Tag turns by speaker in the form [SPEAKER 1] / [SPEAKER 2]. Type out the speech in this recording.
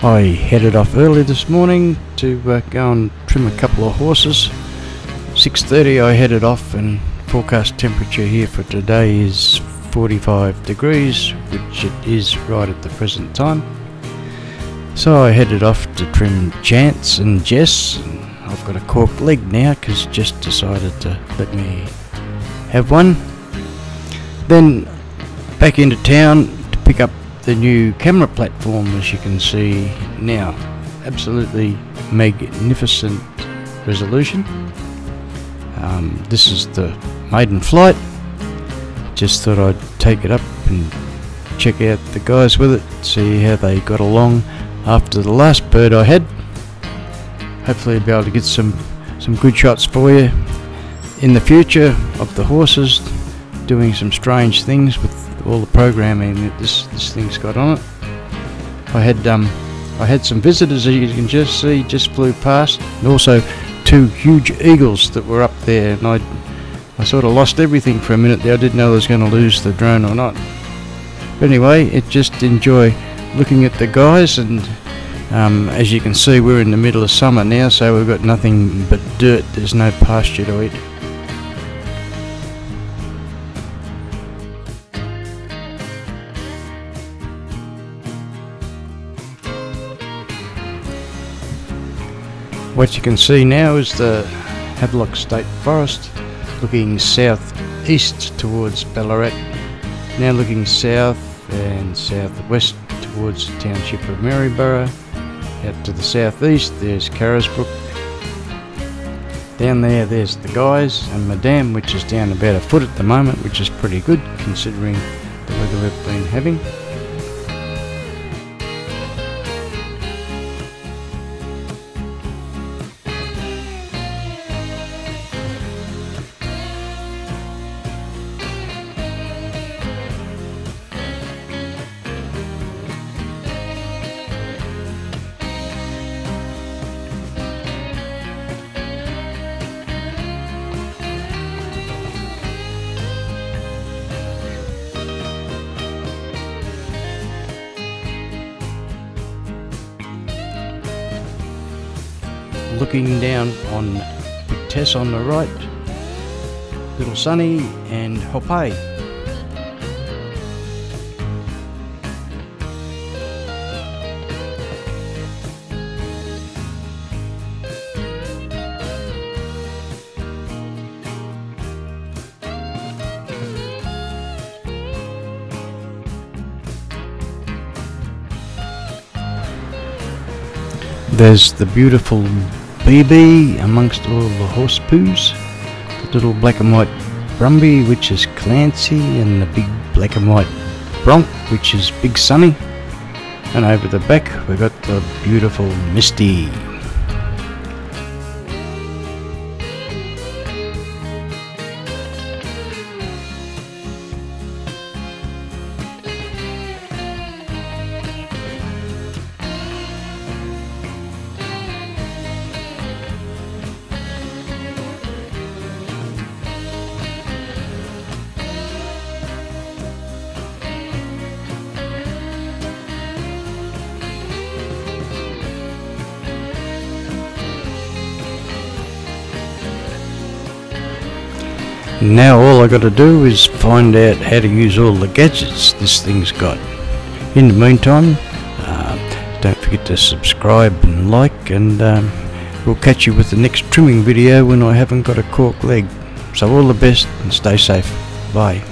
[SPEAKER 1] I headed off early this morning to go and trim a couple of horses. 6:30 I headed off, and forecast temperature here for today is 45 degrees, which it is right at the present time. So I headed off to trim Chance and Jess. And I've got a corked leg now because Jess decided to let me have one. Then back into town to pick up the new camera platform, as you can see now. Absolutely magnificent resolution. This is the Maiden flight. Just thought I'd take it up and check out the guys with it, see how they got along after the last bird I had. Hopefully I'll be able to get some good shots for you in the future of the horses doing some strange things with all the programming that this thing's got on it. I had some visitors, as you can just see, just flew past, and also two huge eagles that were up there, and I sort of lost everything for a minute there. I didn't know I was going to lose the drone or not. But anyway, just enjoy looking at the guys, and as you can see, we're in the middle of summer now, so we've got nothing but dirt. There's no pasture to eat. What you can see now is the Havelock State Forest, looking southeast towards Ballarat, now looking south and southwest towards the township of Maryborough. Out to the southeast there's Carisbrook. Down there's the guys and Madame, which is down about a foot at the moment, which is pretty good considering the weather we've been having. Looking down on Big Tess on the right, Little Sunny and Hoppe. There's the beautiful BB amongst all the horse poos, the little black and white Brumby, which is Clancy, and the big black and white Bronc, which is Big Sunny. And over the back we've got the beautiful Misty. Now all I got to do is find out how to use all the gadgets this thing's got. In the meantime, don't forget to subscribe and like, and we'll catch you with the next trimming video when I haven't got a cork leg. So all the best and stay safe. Bye.